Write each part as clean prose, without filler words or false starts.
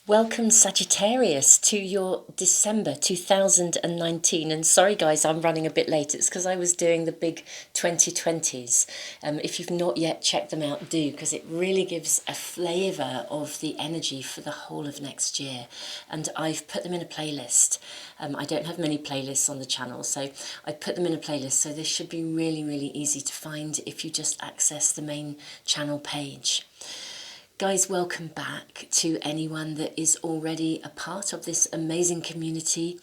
Welcome Sagittarius to your December 2019, and sorry guys I'm running a bit late, it's because I was doing the big 2020s. If you've not yet checked them out, do, because it really gives a flavour of the energy for the whole of next year, and I've put them in a playlist. I don't have many playlists on the channel, so I put them in a playlist, so this should be really easy to find if you just access the main channel page. Guys, welcome back to anyone that is already a part of this amazing community.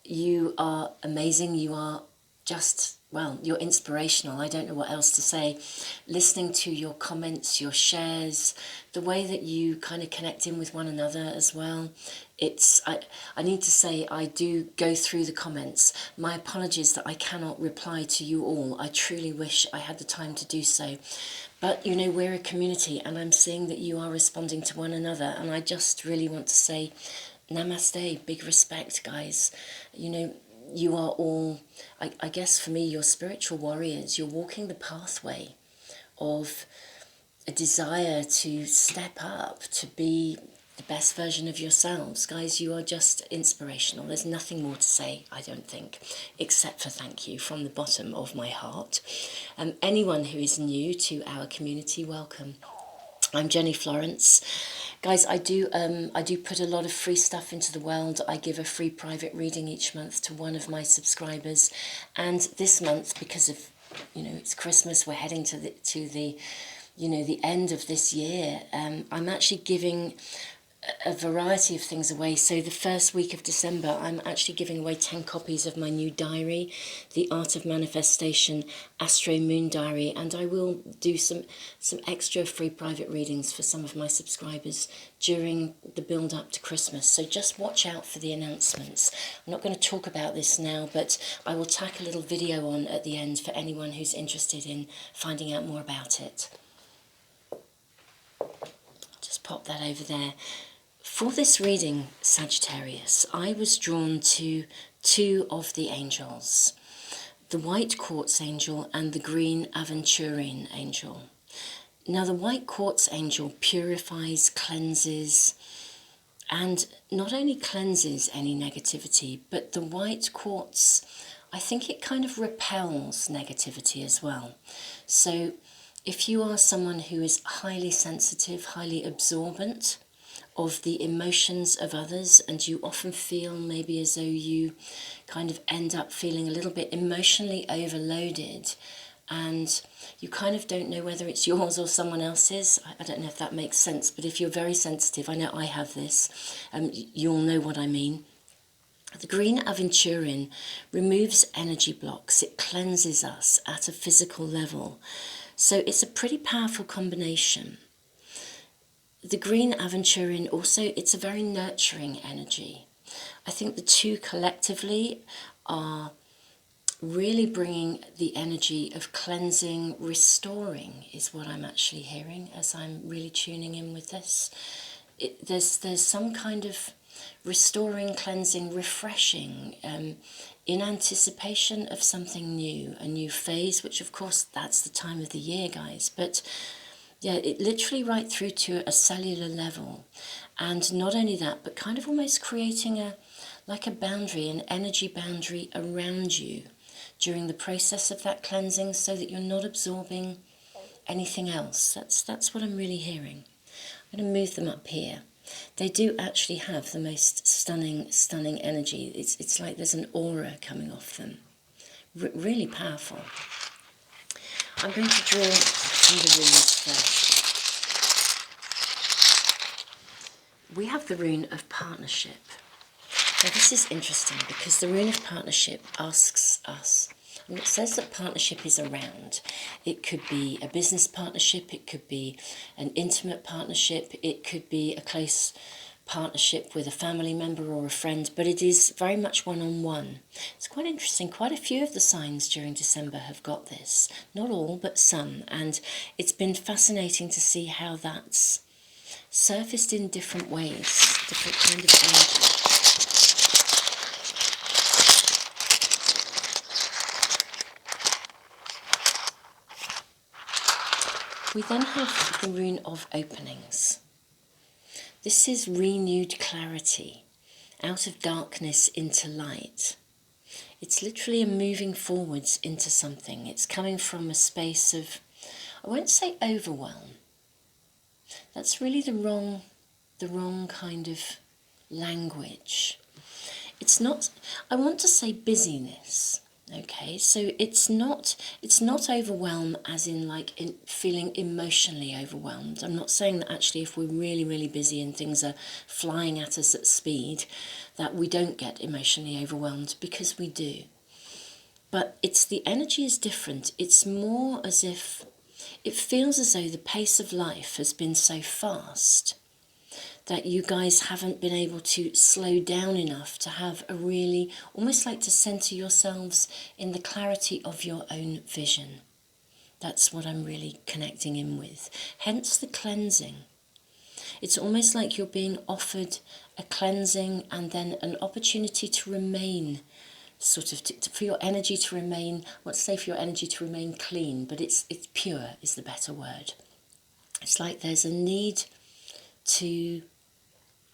You are amazing. You are just, well, you're inspirational. I don't know what else to say. Listening to your comments, your shares, the way that you kind of connect in with one another as well. I need to say I do go through the comments. My apologies that I cannot reply to you all. I truly wish I had the time to do so. But, you know, we're a community and I'm seeing that you are responding to one another. And I just really want to say namaste, big respect, guys. You know, you are all, I guess for me, you're spiritual warriors. You're walking the pathway of a desire to step up, to be the best version of yourselves. Guys, you are just inspirational. There's nothing more to say, I don't think, except for thank you from the bottom of my heart. Anyone who is new to our community, welcome. I'm Jenny Florence. Guys, I do put a lot of free stuff into the world. I give a free private reading each month to one of my subscribers, and this month, because of, you know, it's Christmas, we're heading to the you know, the end of this year. I'm actually giving a variety of things away. So the first week of December, I'm actually giving away 10 copies of my new diary, The Art of Manifestation Astro-Moon Diary, and I will do some extra free private readings for some of my subscribers during the build up to Christmas. So just watch out for the announcements. I'm not going to talk about this now, but I will tack a little video on at the end for anyone who's interested in finding out more about it. Just pop that over there. For this reading, Sagittarius, I was drawn to two of the angels, the white quartz angel and the green aventurine angel. Now, the white quartz angel purifies, cleanses, and not only cleanses any negativity, but the white quartz, I think it kind of repels negativity as well. So if you are someone who is highly sensitive, highly absorbent of the emotions of others, and you often feel maybe as though you kind of end up feeling a little bit emotionally overloaded, and you kind of don't know whether it's yours or someone else's. I don't know if that makes sense, but if you're very sensitive, I know I have this, you'll know what I mean. The green aventurine removes energy blocks. It cleanses us at a physical level. So it's a pretty powerful combination. The green aventurine also, it's a very nurturing energy. I think the two collectively are really bringing the energy of cleansing, restoring is what I'm actually hearing as I'm really tuning in with this. There's some kind of restoring, cleansing, refreshing, in anticipation of something new, a new phase, which of course that's the time of the year, guys, but yeah, it literally right through to a cellular level. And not only that, but kind of almost creating like a boundary, an energy boundary around you during the process of that cleansing, so that you're not absorbing anything else. That's what I'm really hearing. I'm going to move them up here. They do actually have the most stunning energy. It's like there's an aura coming off them. Really powerful. I'm going to draw from the runes first. We have the Rune of Partnership. Now this is interesting because the Rune of Partnership asks us, and it says that partnership is around. It could be a business partnership, it could be an intimate partnership, it could be a close partnership with a family member or a friend, but it is very much one-on-one. It's quite interesting. Quite a few of the signs during December have got this. Not all, but some. And it's been fascinating to see how that's surfaced in different ways, different kind of energy. We then have the Rune of Openings. This is renewed clarity, out of darkness into light. It's literally a moving forwards into something. It's coming from a space of, I won't say overwhelm. That's really the wrong kind of language. It's not, I want to say busyness. Okay, so it's not overwhelm as in like feeling emotionally overwhelmed. I'm not saying that actually if we're really, really busy and things are flying at us at speed, that we don't get emotionally overwhelmed, because we do. But the energy is different. It's more as if it feels as though the pace of life has been so fast that you guys haven't been able to slow down enough to have a really, almost like to center yourselves in the clarity of your own vision. That's what I'm really connecting in with. Hence the cleansing. It's almost like you're being offered a cleansing and then an opportunity to remain, sort of, for your energy to remain, let's say for your energy to remain clean, but it's pure is the better word. It's like there's a need to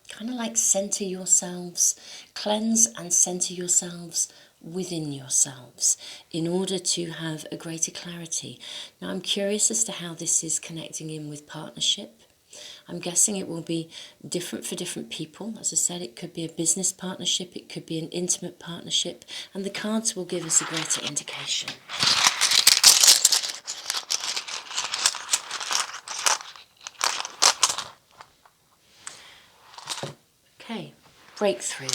kind of like center yourselves, cleanse and center yourselves within yourselves in order to have a greater clarity. Now I'm curious as to how this is connecting in with partnership. I'm guessing it will be different for different people. As I said, it could be a business partnership, it could be an intimate partnership, and the cards will give us a greater indication. Okay, breakthrough.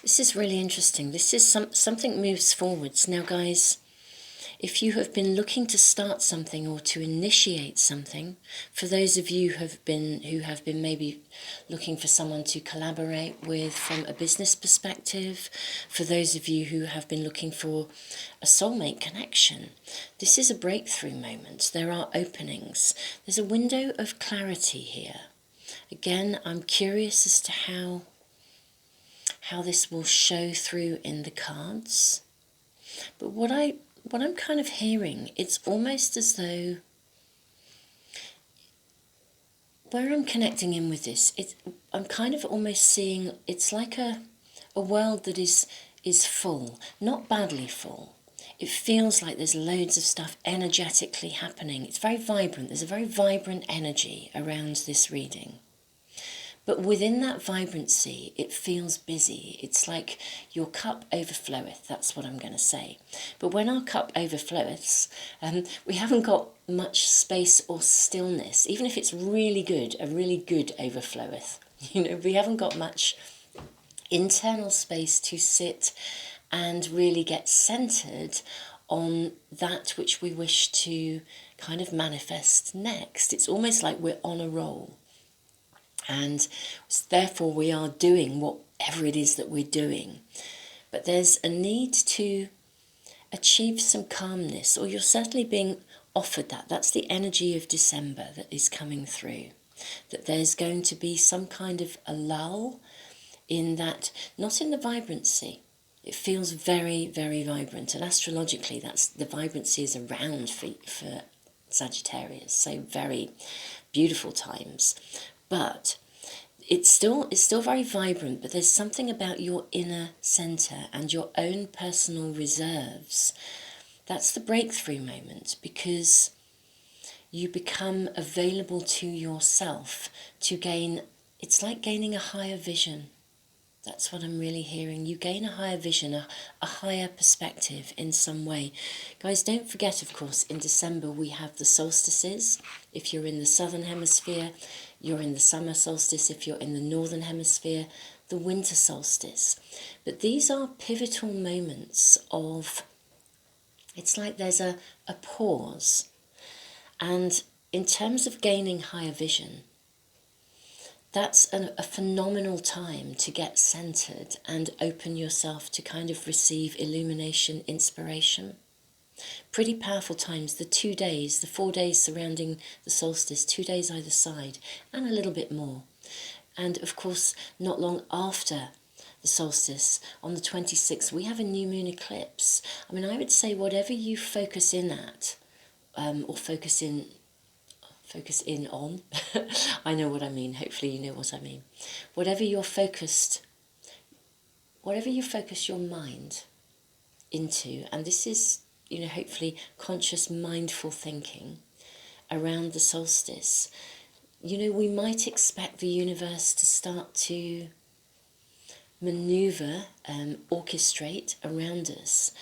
This is really interesting. This is something moves forwards. Now guys, if you have been looking to start something or to initiate something, for those of you who have been maybe looking for someone to collaborate with from a business perspective, for those of you who have been looking for a soulmate connection, this is a breakthrough moment. There are openings. There's a window of clarity here. Again, I'm curious as to how this will show through in the cards. But what I'm kind of hearing, it's almost as though, where I'm connecting in with this, I'm kind of almost seeing, it's like a world that is full, not badly full. It feels like there's loads of stuff energetically happening. It's very vibrant. There's a very vibrant energy around this reading. But within that vibrancy, it feels busy. It's like your cup overfloweth. That's what I'm going to say. But when our cup overfloweth, we haven't got much space or stillness. Even if it's really good, a really good overfloweth. You know, we haven't got much internal space to sit and really get centered on that which we wish to kind of manifest next. It's almost like we're on a roll. And therefore we are doing whatever it is that we're doing. But there's a need to achieve some calmness, or you're certainly being offered that. That's the energy of December that is coming through. That there's going to be some kind of a lull in that, not in the vibrancy. It feels very, very vibrant. And astrologically, that's the vibrancy is around for Sagittarius. So very beautiful times. But it's still very vibrant, but there's something about your inner centre and your own personal reserves. That's the breakthrough moment, because you become available to yourself to gain, it's like gaining a higher vision. That's what I'm really hearing. You gain a higher vision, a higher perspective in some way. Guys, don't forget, of course, in December we have the solstices. If you're in the southern hemisphere, you're in the summer solstice. If you're in the northern hemisphere, the winter solstice. But these are pivotal moments of, it's like there's a pause. And in terms of gaining higher vision, that's a phenomenal time to get centered and open yourself to kind of receive illumination, inspiration. Pretty powerful times, the 2 days, the 4 days surrounding the solstice, 2 days either side, and a little bit more. And of course, not long after the solstice, on the 26th, we have a new moon eclipse. I mean, I would say whatever you focus in at, or focus focus in on. I know what I mean. Hopefully you know what I mean. Whatever you focus your mind into, and this is, hopefully conscious, mindful thinking around the solstice, we might expect the universe to start to maneuver, orchestrate around us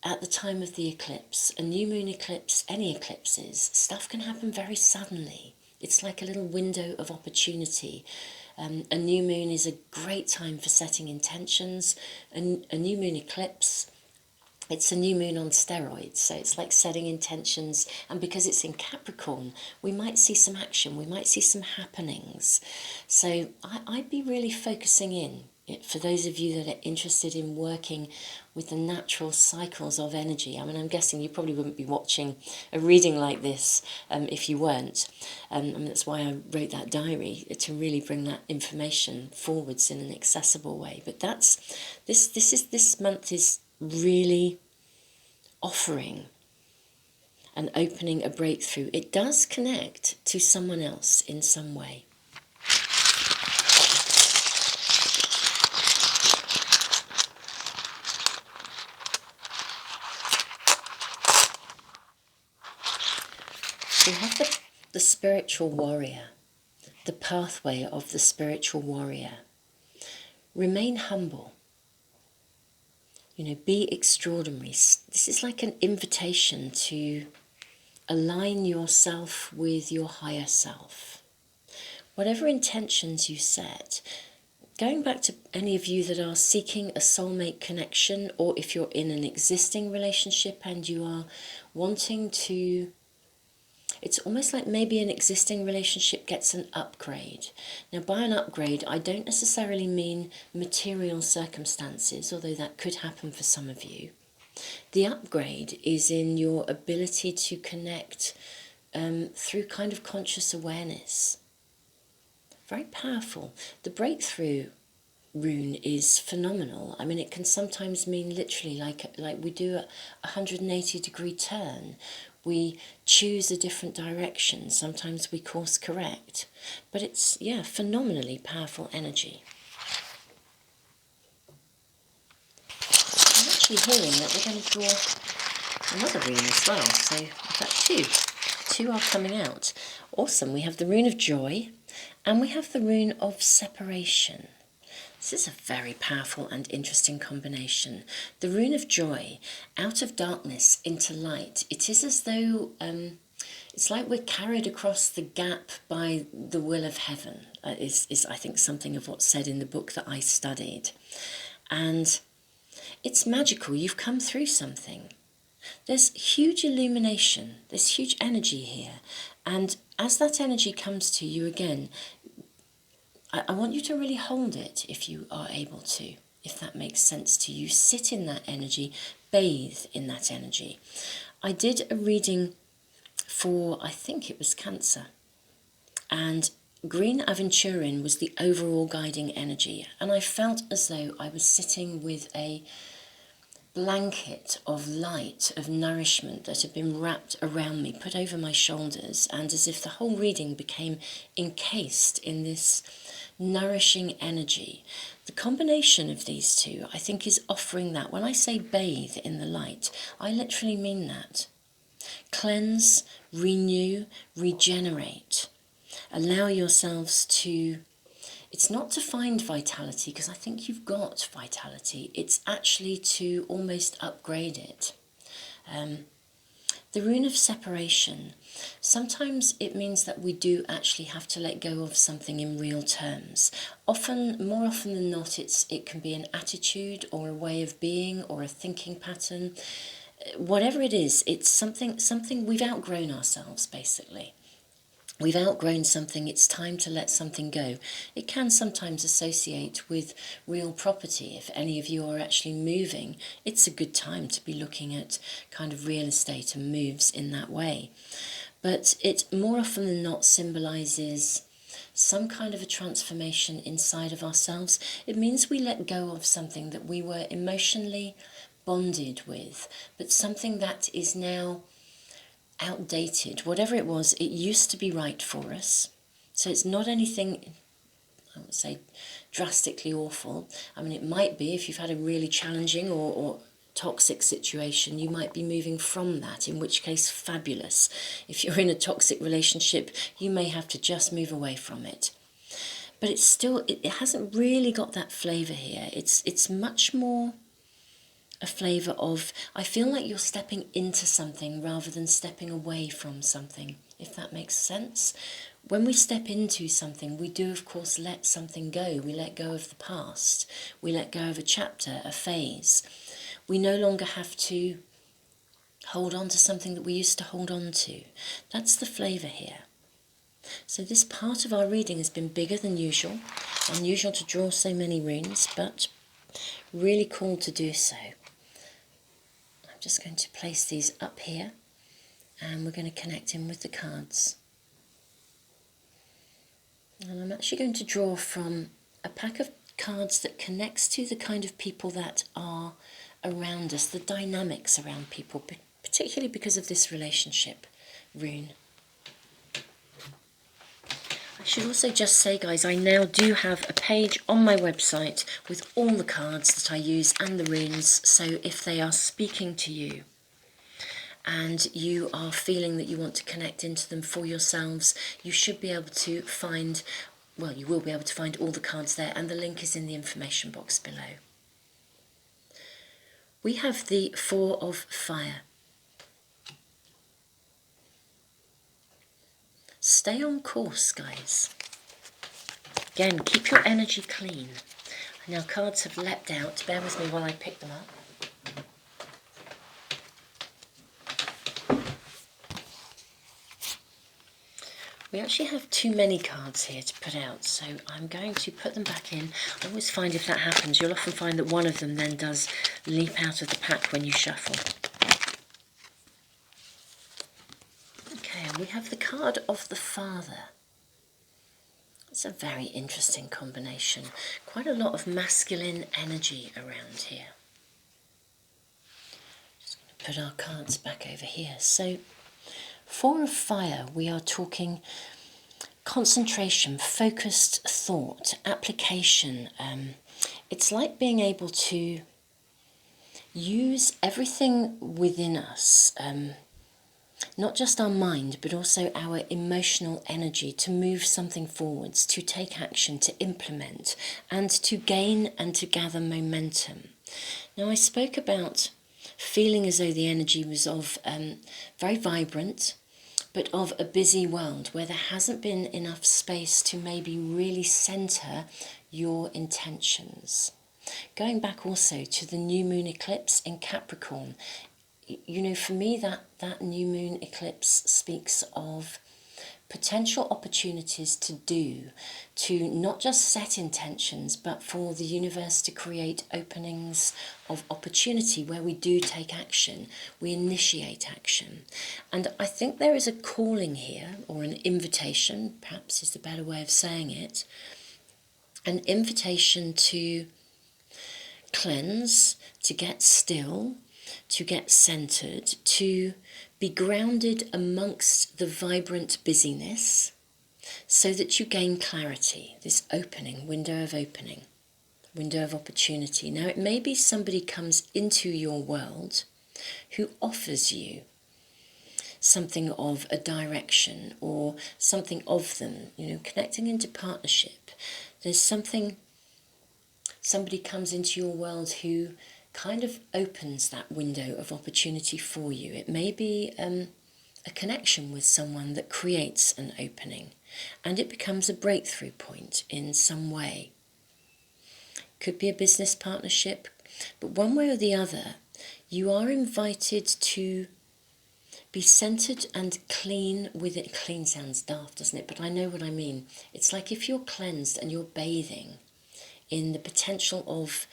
at the time of the eclipse. A new moon eclipse, any eclipses, stuff can happen very suddenly. It's like a little window of opportunity. A new moon is a great time for setting intentions. A new moon eclipse, it's a new moon on steroids, so it's like setting intentions, and because it's in Capricorn, we might see some action, we might see some happenings. So I'd be really focusing in. For those of you that are interested in working with the natural cycles of energy, I mean, I'm guessing you probably wouldn't be watching a reading like this if you weren't. And that's why I wrote that diary, to really bring that information forwards in an accessible way. But this month is really offering and opening a breakthrough. It does connect to someone else in some way. We have the spiritual warrior, the pathway of the spiritual warrior. Remain humble. Be extraordinary. This is like an invitation to align yourself with your higher self. Whatever intentions you set, going back to any of you that are seeking a soulmate connection, or if you're in an existing relationship and you are wanting to, it's almost like maybe an existing relationship gets an upgrade. Now, by an upgrade, I don't necessarily mean material circumstances, although that could happen for some of you. The upgrade is in your ability to connect through kind of conscious awareness. Very powerful. The breakthrough rune is phenomenal. I mean, it can sometimes mean literally like we do a 180-degree turn. We choose a different direction. Sometimes we course correct. But it's, phenomenally powerful energy. I'm actually hearing that we're going to draw another rune as well. So in fact, two are coming out. Awesome. We have the Rune of Joy and we have the Rune of Separation. This is a very powerful and interesting combination. The Rune of Joy, out of darkness into light. It is as though it's like we're carried across the gap by the will of heaven, is I think something of what's said in the book that I studied. And it's magical. You've come through something. There's huge illumination. There's huge energy here. And as that energy comes to you again, I want you to really hold it if you are able to, if that makes sense to you. Sit in that energy, bathe in that energy. I did a reading for, I think it was Cancer, and green aventurine was the overall guiding energy, and I felt as though I was sitting with a blanket of light, of nourishment that had been wrapped around me, put over my shoulders, and as if the whole reading became encased in this nourishing energy. The combination of these two, I think, is offering that. When I say bathe in the light, I literally mean that. Cleanse, renew, regenerate. Allow yourselves to, it's not to find vitality, because I think you've got vitality. It's actually to almost upgrade it. The Rune of Separation, sometimes it means that we do actually have to let go of something in real terms. More often than not, it can be an attitude or a way of being or a thinking pattern. Whatever it is, it's something we've outgrown ourselves, basically. We've outgrown something, it's time to let something go. It can sometimes associate with real property. If any of you are actually moving, it's a good time to be looking at kind of real estate and moves in that way. But it more often than not symbolises some kind of a transformation inside of ourselves. It means we let go of something that we were emotionally bonded with, but something that is now outdated. Whatever it was, it used to be right for us. So it's not anything, I would say, drastically awful. I mean, it might be if you've had a really challenging or toxic situation, you might be moving from that, in which case, fabulous. If you're in a toxic relationship, you may have to just move away from it. But it's still, it hasn't really got that flavour here. It's much more a flavour of, I feel like you're stepping into something rather than stepping away from something, if that makes sense. When we step into something, we do, of course, let something go. We let go of the past. We let go of a chapter, a phase. We no longer have to hold on to something that we used to hold on to. That's the flavour here. So this part of our reading has been bigger than usual. Unusual to draw so many runes, but really cool to do so. I'm just going to place these up here, and we're going to connect in with the cards. And I'm actually going to draw from a pack of cards that connects to the kind of people that are around us, the dynamics around people, particularly because of this relationship rune. I should also just say, guys, I now do have a page on my website with all the cards that I use and the runes, so if they are speaking to you and you are feeling that you want to connect into them for yourselves, you should be able to find, well, you will be able to find all the cards there, and the link is in the information box below. We have the Four of Fire. Stay on course, guys. Again, keep your energy clean. Now, cards have leapt out. Bear with me while I pick them up. We actually have too many cards here to put out, so I'm going to put them back in. I always find if that happens, you'll often find that one of them then does leap out of the pack when you shuffle. Okay, and we have the card of the Father. It's a very interesting combination. Quite a lot of masculine energy around here. Just going to put our cards back over here. So, Four of Fire, we are talking concentration, focused thought, application. It's like being able to use everything within us, not just our mind, but also our emotional energy to move something forwards, to take action, to implement, and to gain and to gather momentum. Now, I spoke about feeling as though the energy was of very vibrant, but of a busy world where there hasn't been enough space to maybe really centre your intentions. Going back also to the new moon eclipse in Capricorn, you know, for me that new moon eclipse speaks of potential opportunities to not just set intentions, but for the universe to create openings of opportunity where we do take action, we initiate action. And I think there is a calling here, or an invitation, perhaps is the better way of saying it, an invitation to cleanse, to get still, to get centered, to be grounded amongst the vibrant busyness so that you gain clarity, this opening, window of opening, window of opportunity. Now, it may be somebody comes into your world who offers you something of a direction or something of them, you know, connecting into partnership. There's somebody comes into your world who kind of opens that window of opportunity for you. It may be a connection with someone that creates an opening, and it becomes a breakthrough point in some way. Could be a business partnership, but one way or the other, you are invited to be centered and clean with it. Clean sounds daft, doesn't it? But I know what I mean. It's like if you're cleansed and you're bathing in the potential of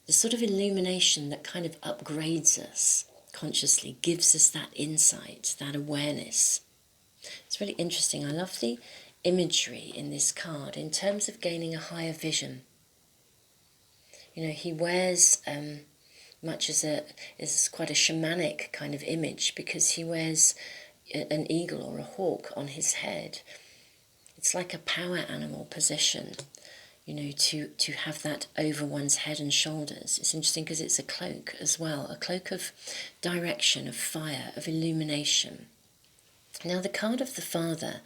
the sort of illumination that kind of upgrades us consciously, gives us that insight, that awareness. It's really interesting. I love the imagery in this card in terms of gaining a higher vision. You know, he wears much as is quite a shamanic kind of image, because he wears an eagle or a hawk on his head. It's like a power animal position, you know, to have that over one's head and shoulders. It's interesting because it's a cloak as well, a cloak of direction, of fire, of illumination. Now the card of the Father,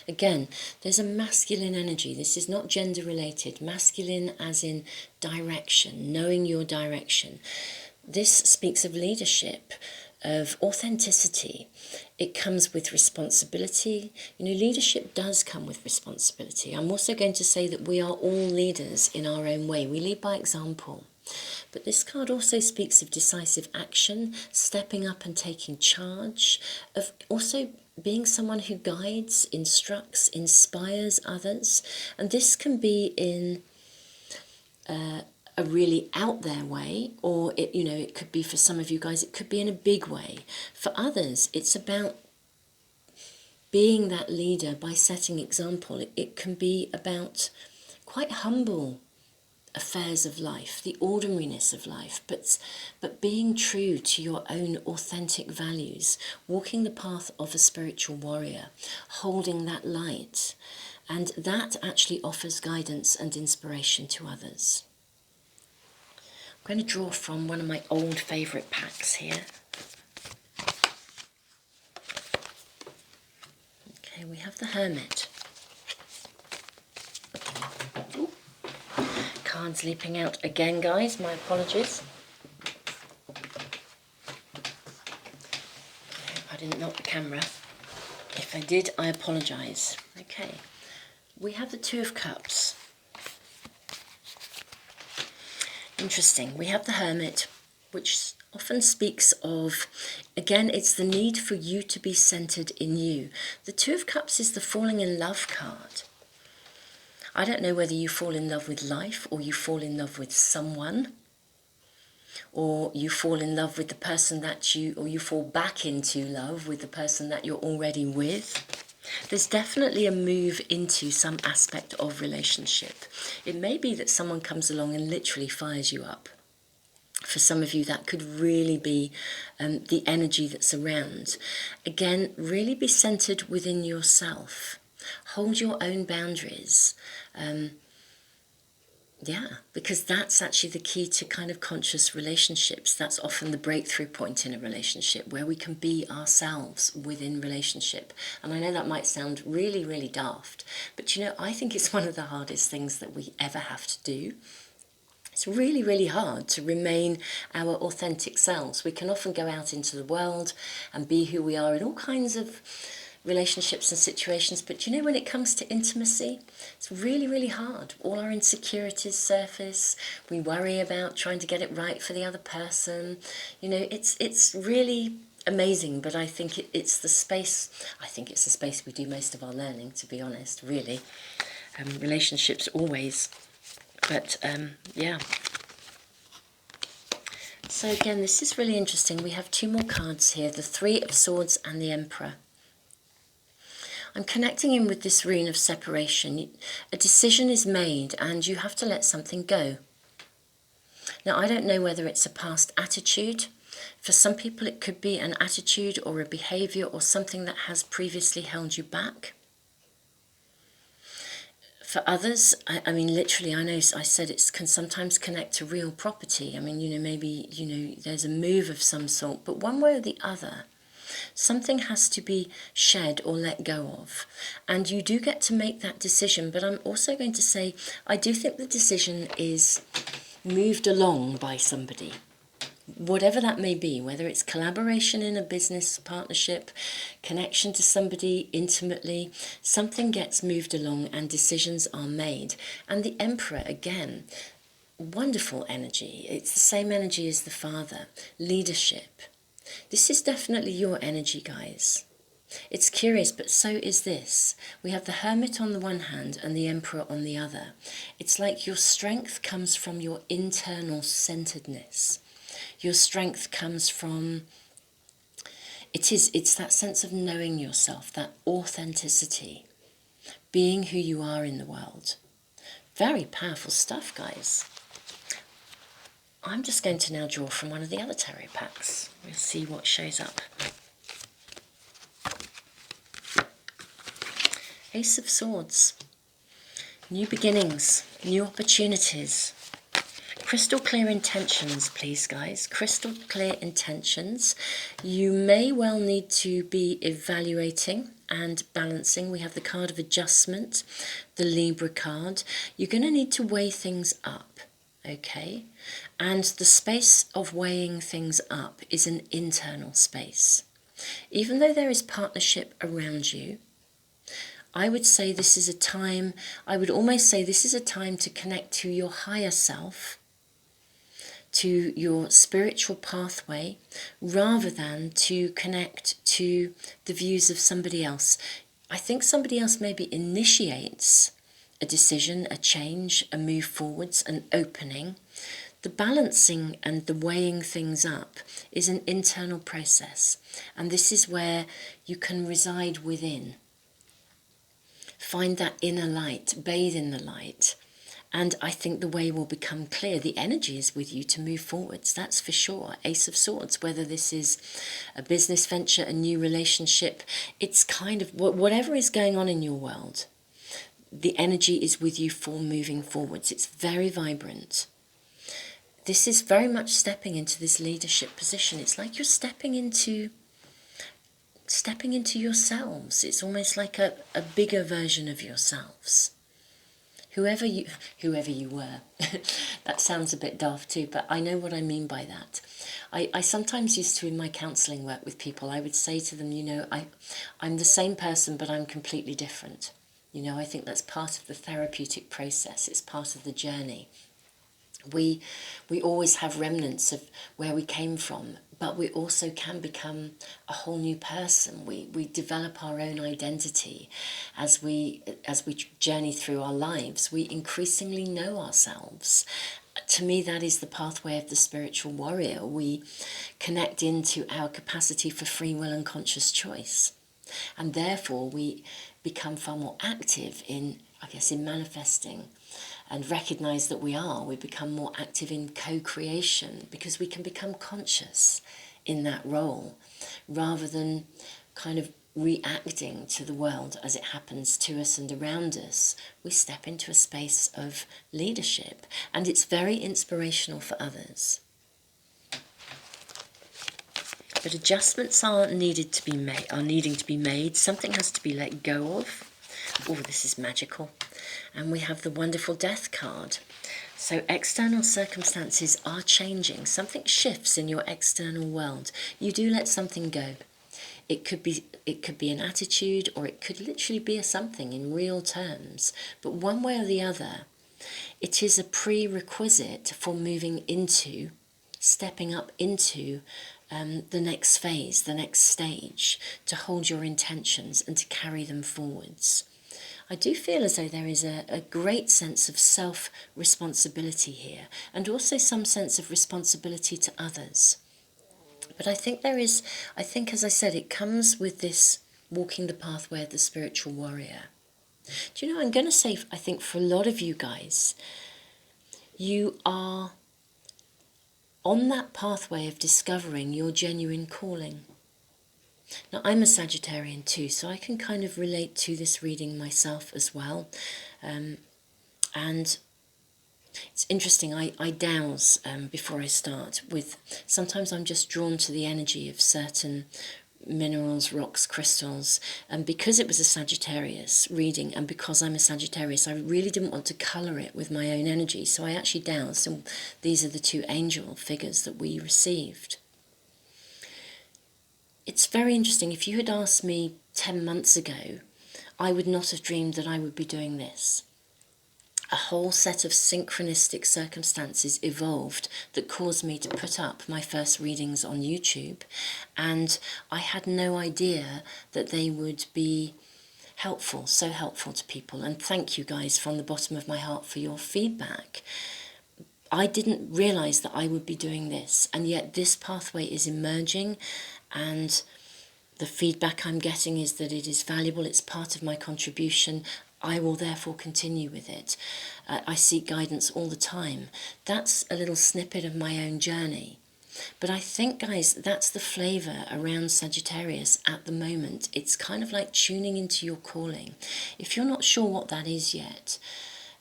again, there's a masculine energy. This is not gender related. Masculine as in direction, knowing your direction. This speaks of leadership, of authenticity. It comes with responsibility. You know, leadership does come with responsibility. I'm also going to say that we are all leaders in our own way. We lead by example. But this card also speaks of decisive action, stepping up and taking charge, of also being someone who guides, instructs, inspires others. And this can be in a really out there way, or it could be, for some of you guys, it could be in a big way. For others, it's about being that leader by setting example. It can be about quite humble affairs of life, the ordinariness of life, but being true to your own authentic values, walking the path of a spiritual warrior, holding that light, and that actually offers guidance and inspiration to others. I'm going to draw from one of my old favourite packs here. Okay, we have the Hermit. Ooh. Cards leaping out again, guys, my apologies. I hope I didn't knock the camera. If I did, I apologise. Okay, we have the Two of Cups. Interesting. We have the Hermit, which often speaks of, again, it's the need for you to be centered in you. The Two of Cups is the falling in love card. I don't know whether you fall in love with life, or you fall in love with someone, or you fall in love with the person or you fall back into love with the person that you're already with. There's definitely a move into some aspect of relationship. It may be that someone comes along and literally fires you up. For some of you, that could really be the energy that's around. Again, really be centered within yourself. Hold your own boundaries. Because that's actually the key to kind of conscious relationships. That's often the breakthrough point in a relationship, where we can be ourselves within relationship. And I know that might sound really, really daft, but I think it's one of the hardest things that we ever have to do. It's really, really hard to remain our authentic selves. We can often go out into the world and be who we are in all kinds of relationships and situations, but when it comes to intimacy, it's really, really hard. All our insecurities surface. We worry about trying to get it right for the other person. It's really amazing, but I think it's the space we do most of our learning, to be honest, really. Relationships always, but yeah. So again, this is really interesting. We have two more cards here, the Three of Swords and the Emperor. I'm connecting in with this rune of separation. A decision is made and you have to let something go. Now, I don't know whether it's a past attitude. For some people, it could be an attitude or a behaviour or something that has previously held you back. For others, I mean, literally, I know I said it can sometimes connect to real property. I mean, maybe, there's a move of some sort, but one way or the other, something has to be shed or let go of. And you do get to make that decision, but I'm also going to say, I do think the decision is moved along by somebody. Whatever that may be, whether it's collaboration in a business partnership, connection to somebody intimately, something gets moved along and decisions are made. And the Emperor, again, wonderful energy. It's the same energy as the Father, leadership. This is definitely your energy, guys. It's curious, but so is this. We have the Hermit on the one hand and the Emperor on the other. It's like your strength comes from your internal centeredness. Your strength comes from, it's that sense of knowing yourself, that authenticity, being who you are in the world. Very powerful stuff, guys. I'm just going to now draw from one of the other tarot packs. We'll see what shows up. Ace of Swords. New beginnings, new opportunities. Crystal clear intentions, please, guys. Crystal clear intentions. You may well need to be evaluating and balancing. We have the card of adjustment, the Libra card. You're going to need to weigh things up, okay? And the space of weighing things up is an internal space. Even though there is partnership around you, I would say this is a time, I would almost say this is a time to connect to your higher self, to your spiritual pathway, rather than to connect to the views of somebody else. I think somebody else maybe initiates a decision, a change, a move forwards, an opening. The balancing and the weighing things up is an internal process, and this is where you can reside within. Find that inner light, bathe in the light, and I think the way will become clear. The energy is with you to move forwards, that's for sure. Ace of Swords, whether this is a business venture, a new relationship, it's kind of whatever is going on in your world, the energy is with you for moving forwards. It's very vibrant. This is very much stepping into this leadership position. It's like you're stepping into yourselves. It's almost like a bigger version of yourselves. Whoever you were. That sounds a bit daft too, but I know what I mean by that. I sometimes used to, in my counselling work with people, I would say to them, you know, I'm the same person, but I'm completely different. You know, I think that's part of the therapeutic process. It's part of the journey. We always have remnants of where we came from, but we also can become a whole new person. We develop our own identity as we journey through our lives. We increasingly know ourselves. To me, that is the pathway of the spiritual warrior. We connect into our capacity for free will and conscious choice, and therefore we become far more active in manifesting, and recognize that we become more active in co-creation, because we can become conscious in that role rather than kind of reacting to the world as it happens to us and around us. We step into a space of leadership, and it's very inspirational for others. But adjustments are needing to be made. Something has to be let go of. Oh, this is magical. And we have the wonderful Death card. So external circumstances are changing. Something shifts in your external world. You do let something go. It could be an attitude, or it could literally be a something in real terms. But one way or the other, it is a prerequisite for stepping up into the next phase, the next stage, to hold your intentions and to carry them forwards. I do feel as though there is a great sense of self-responsibility here, and also some sense of responsibility to others. But I think as I said, it comes with this walking the pathway of the spiritual warrior. Do you know, I'm going to say, I think for a lot of you guys, you are on that pathway of discovering your genuine calling. Now, I'm a Sagittarian too, so I can kind of relate to this reading myself as well. And it's interesting, I dowse before I start with, sometimes I'm just drawn to the energy of certain minerals, rocks, crystals, and because it was a Sagittarius reading, and because I'm a Sagittarius, I really didn't want to colour it with my own energy, so I actually dowsed, and these are the two angel figures that we received. It's very interesting. If you had asked me 10 months ago, I would not have dreamed that I would be doing this. A whole set of synchronistic circumstances evolved that caused me to put up my first readings on YouTube, and I had no idea that they would be so helpful to people. And thank you guys from the bottom of my heart for your feedback. I didn't realise that I would be doing this, and yet this pathway is emerging, and the feedback I'm getting is that it is valuable. It's part of my contribution. I will therefore continue with it. I seek guidance all the time. That's a little snippet of my own journey. But I think, guys, that's the flavour around Sagittarius at the moment. It's kind of like tuning into your calling. If you're not sure what that is yet,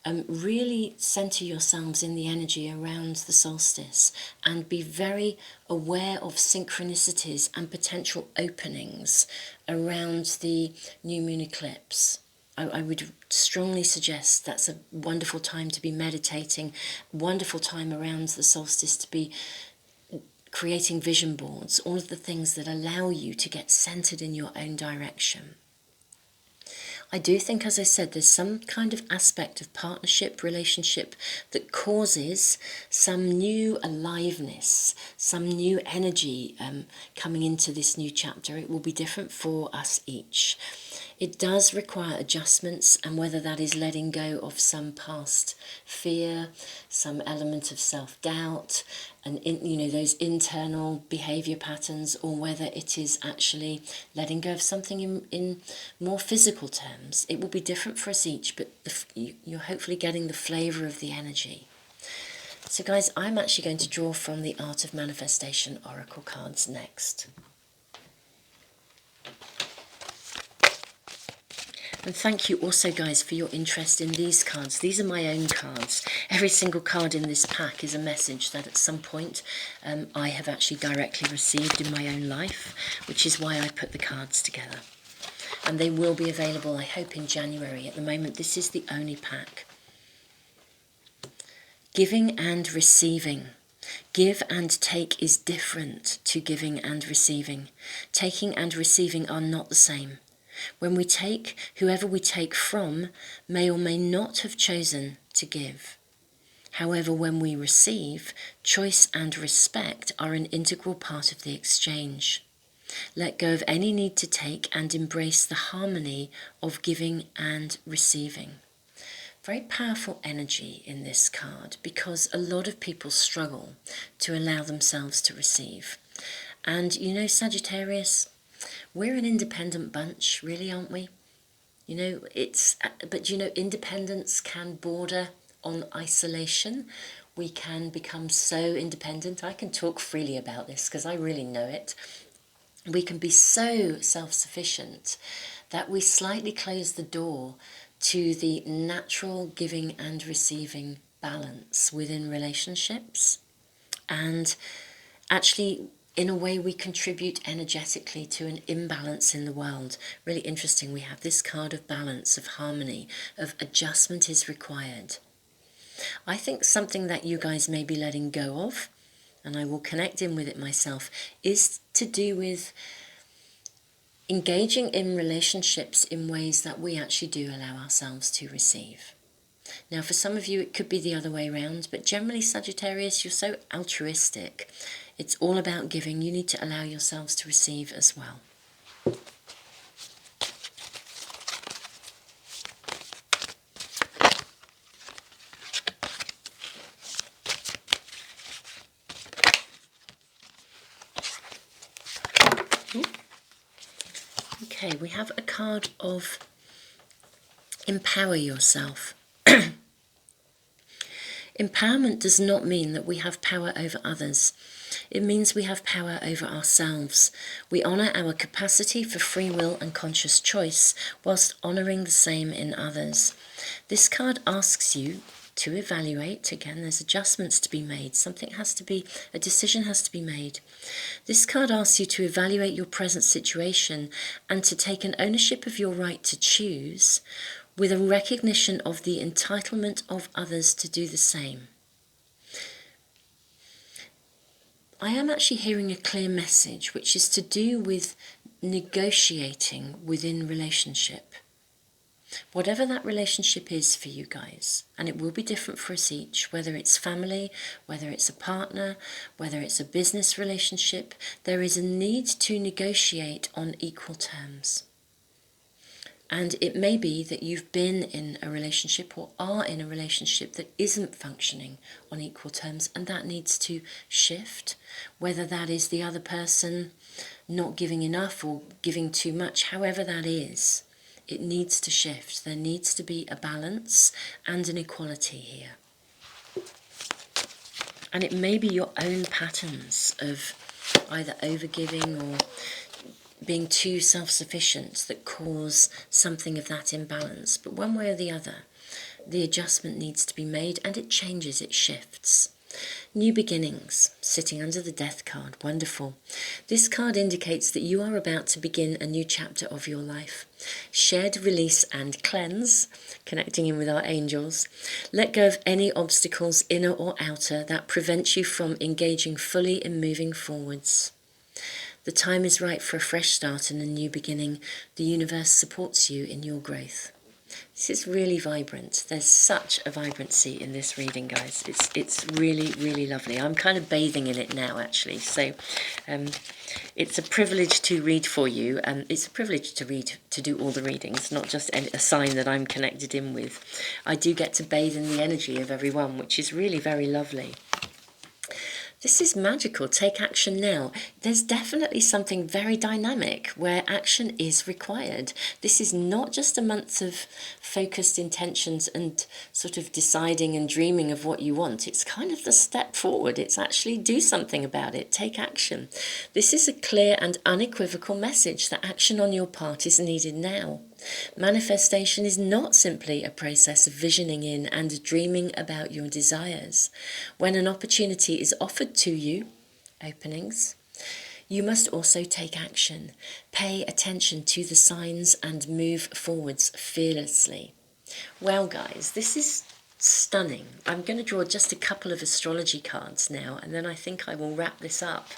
really centre yourselves in the energy around the solstice and be very aware of synchronicities and potential openings around the new moon eclipse. I would strongly suggest that's a wonderful time to be meditating, wonderful time around the solstice to be creating vision boards, all of the things that allow you to get centered in your own direction. I do think, as I said, there's some kind of aspect of partnership, relationship that causes some new aliveness, some new energy coming into this new chapter. It will be different for us each. It does require adjustments, and whether that is letting go of some past fear, some element of self-doubt, and those internal behaviour patterns, or whether it is actually letting go of something in more physical terms. It will be different for us each, but you're hopefully getting the flavour of the energy. So guys, I'm actually going to draw from the Art of Manifestation Oracle cards next. And thank you also, guys, for your interest in these cards. These are my own cards. Every single card in this pack is a message that at some point I have actually directly received in my own life, which is why I put the cards together. And they will be available, I hope, in January. At the moment, this is the only pack. Giving and receiving. Give and take is different to giving and receiving. Taking and receiving are not the same. When we take, whoever we take from may or may not have chosen to give. However, when we receive, choice and respect are an integral part of the exchange. Let go of any need to take and embrace the harmony of giving and receiving. Very powerful energy in this card, because a lot of people struggle to allow themselves to receive. And you know, Sagittarius, we're an independent bunch, really, aren't we? But independence can border on isolation. We can become so independent. I can talk freely about this because I really know it. We can be so self-sufficient that we slightly close the door to the natural giving and receiving balance within relationships. And actually, in a way, we contribute energetically to an imbalance in the world. Really interesting. We have this card of balance, of harmony, of adjustment is required. I think something that you guys may be letting go of, and I will connect in with it myself, is to do with engaging in relationships in ways that we actually do allow ourselves to receive. Now, for some of you, it could be the other way around, but generally, Sagittarius, you're so altruistic. It's all about giving. You need to allow yourselves to receive as well. Okay, we have a card of empower yourself. Empowerment does not mean that we have power over others. It means we have power over ourselves. We honour our capacity for free will and conscious choice whilst honouring the same in others. This card asks you to evaluate. Again, there's adjustments to be made. A decision has to be made. This card asks you to evaluate your present situation and to take an ownership of your right to choose, with a recognition of the entitlement of others to do the same. I am actually hearing a clear message, which is to do with negotiating within relationship. Whatever that relationship is for you guys, and it will be different for us each, whether it's family, whether it's a partner, whether it's a business relationship, there is a need to negotiate on equal terms. And it may be that you've been in a relationship or are in a relationship that isn't functioning on equal terms, and that needs to shift, whether that is the other person not giving enough or giving too much, however that is. It needs to shift. There needs to be a balance and an equality here. And it may be your own patterns of either overgiving or being too self-sufficient that cause something of that imbalance. But one way or the other, the adjustment needs to be made, and it changes, it shifts. New beginnings, sitting under the death card, wonderful. This card indicates that you are about to begin a new chapter of your life. Shed, release and cleanse, connecting in with our angels. Let go of any obstacles, inner or outer, that prevent you from engaging fully in moving forwards. The time is right for a fresh start and a new beginning. The universe supports you in your growth. This is really vibrant. There's such a vibrancy in this reading, guys. It's really, really lovely. I'm kind of bathing in it now, actually. So it's a privilege to read for you. It's a privilege to do all the readings, not just a sign that I'm connected in with. I do get to bathe in the energy of everyone, which is really very lovely. This is magical. Take action now. There's definitely something very dynamic where action is required. This is not just a month of focused intentions and sort of deciding and dreaming of what you want. It's kind of the step forward. It's actually do something about it. Take action. This is a clear and unequivocal message that action on your part is needed now. Manifestation is not simply a process of visioning in and dreaming about your desires. When an opportunity is offered to you, openings, you must also take action. Pay attention to the signs and move forwards fearlessly. Well, guys, this is stunning. I'm going to draw just a couple of astrology cards now, and then I think I will wrap this up.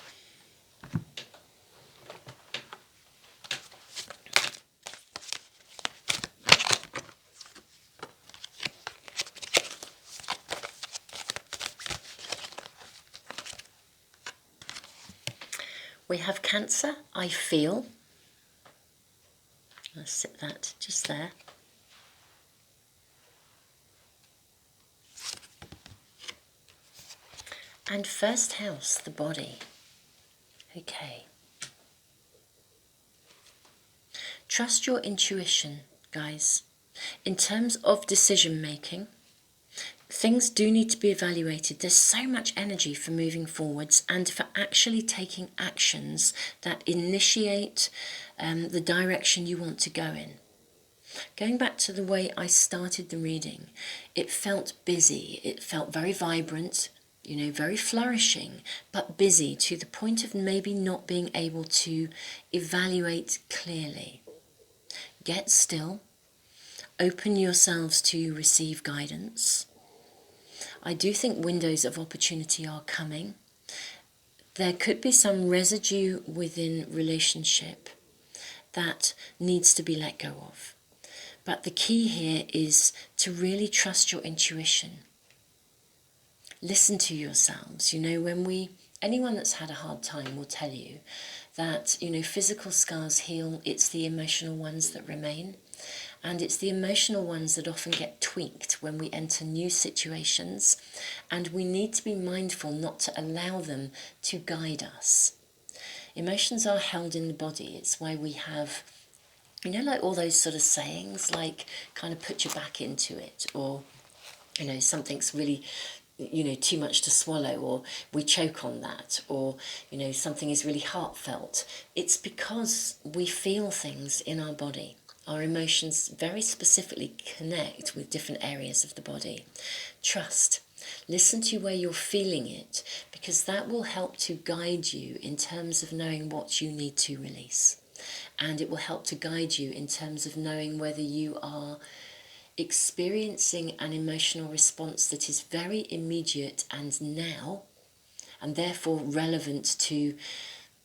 We have Cancer, I feel. Let's sit that just there. And first house, the body. Okay. Trust your intuition, guys. In terms of decision making, things do need to be evaluated. There's so much energy for moving forwards and for actually taking actions that initiate the direction you want to go in. Going back to the way I started the reading, it felt busy. It felt very vibrant, you know, very flourishing, but busy to the point of maybe not being able to evaluate clearly. Get still. Open yourselves to receive guidance. I do think windows of opportunity are coming. There could be some residue within relationship that needs to be let go of. But the key here is to really trust your intuition. Listen to yourselves. You know, anyone that's had a hard time will tell you that, you know, physical scars heal, it's the emotional ones that remain. And it's the emotional ones that often get tweaked when we enter new situations, and we need to be mindful not to allow them to guide us. Emotions are held in the body. It's why we have, you know, like all those sort of sayings, like kind of put your back into it, or, you know, something's really, you know, too much to swallow, or we choke on that, or, you know, something is really heartfelt. It's because we feel things in our body. Our emotions very specifically connect with different areas of the body. Trust. Listen to where you're feeling it, because that will help to guide you in terms of knowing what you need to release. And it will help to guide you in terms of knowing whether you are experiencing an emotional response that is very immediate and now, and therefore relevant to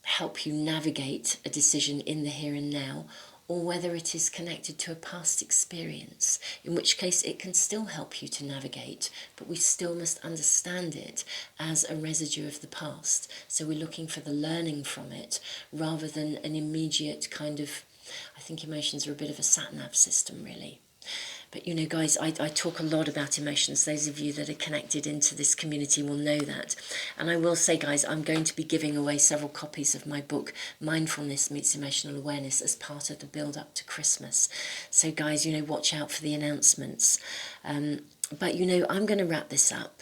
help you navigate a decision in the here and now, or whether it is connected to a past experience, in which case it can still help you to navigate, but we still must understand it as a residue of the past. So we're looking for the learning from it, rather than an immediate kind of, I think emotions are a bit of a sat-nav system, really. But you know, guys, I talk a lot about emotions. Those of you that are connected into this community will know that. And I will say, guys, I'm going to be giving away several copies of my book, Mindfulness Meets Emotional Awareness, as part of the build-up to Christmas. So, guys, you know, watch out for the announcements. But, you know, I'm going to wrap this up.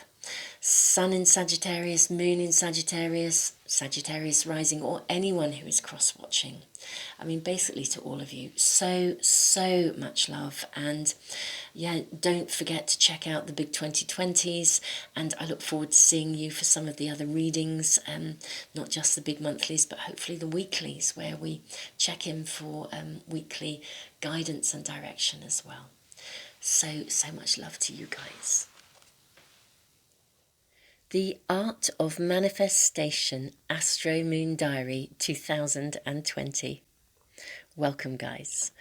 Sun in Sagittarius, Moon in Sagittarius, Sagittarius rising, or anyone who is cross-watching. I mean, basically to all of you, so much love. And yeah, don't forget to check out the big 2020s. And I look forward to seeing you for some of the other readings, not just the big monthlies, but hopefully the weeklies, where we check in for weekly guidance and direction as well. So much love to you guys. The Art of Manifestation Astro-Moon Diary 2020. Welcome, guys.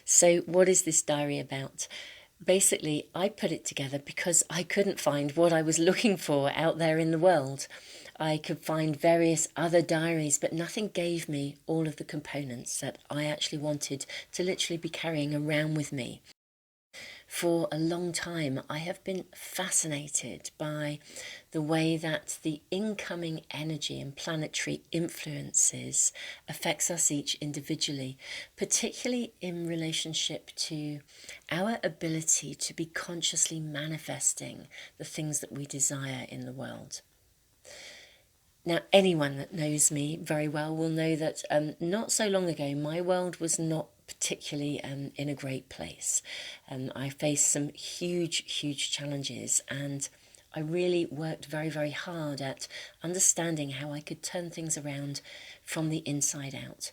So what is this diary about? Basically, I put it together because I couldn't find what I was looking for out there in the world. I could find various other diaries, but nothing gave me all of the components that I actually wanted to literally be carrying around with me. For a long time, I have been fascinated by the way that the incoming energy and planetary influences affects us each individually, particularly in relationship to our ability to be consciously manifesting the things that we desire in the world. Now, anyone that knows me very well will know that not so long ago, my world was not particularly in a great place. I faced some huge challenges, and I really worked very hard at understanding how I could turn things around from the inside out.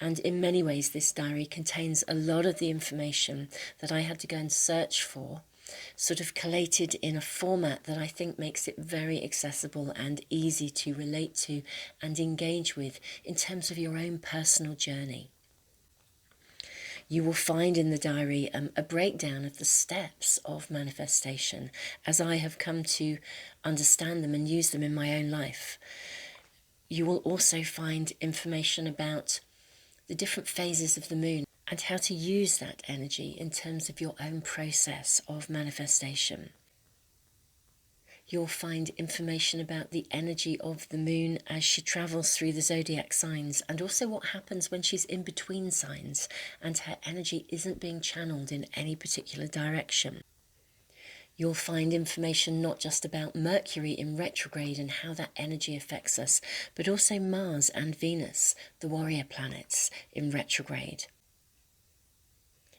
And in many ways, this diary contains a lot of the information that I had to go and search for, sort of collated in a format that I think makes it very accessible and easy to relate to and engage with in terms of your own personal journey. You will find in the diary a breakdown of the steps of manifestation as I have come to understand them and use them in my own life. You will also find information about the different phases of the moon and how to use that energy in terms of your own process of manifestation. You'll find information about the energy of the moon as she travels through the zodiac signs, and also what happens when she's in between signs and her energy isn't being channeled in any particular direction. You'll find information not just about Mercury in retrograde and how that energy affects us, but also Mars and Venus, the warrior planets, in retrograde.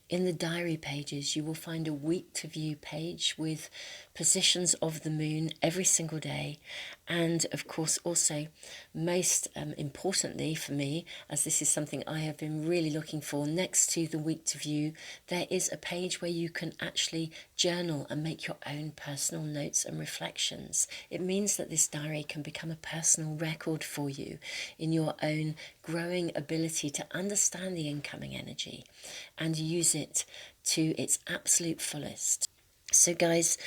In the diary pages, you will find a week to view page with positions of the moon every single day. And of course, also most importantly for me, as this is something I have been really looking for, next to the week to view, there is a page where you can actually journal and make your own personal notes and reflections. It means that this diary can become a personal record for you in your own growing ability to understand the incoming energy and use it to its absolute fullest. So guys,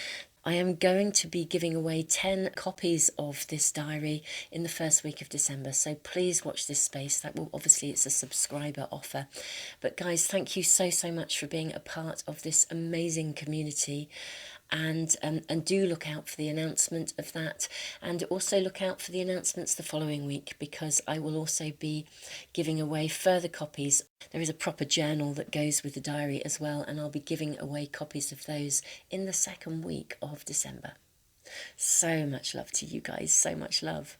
I am going to be giving away 10 copies of this diary in the first week of December, so please watch this space. That will, obviously it's a subscriber offer. But guys, thank you so much for being a part of this amazing community. And do look out for the announcement of that, and also look out for the announcements the following week, because I will also be giving away further copies. There is a proper journal that goes with the diary as well, and I'll be giving away copies of those in the second week of December. So much love to you guys, so much love.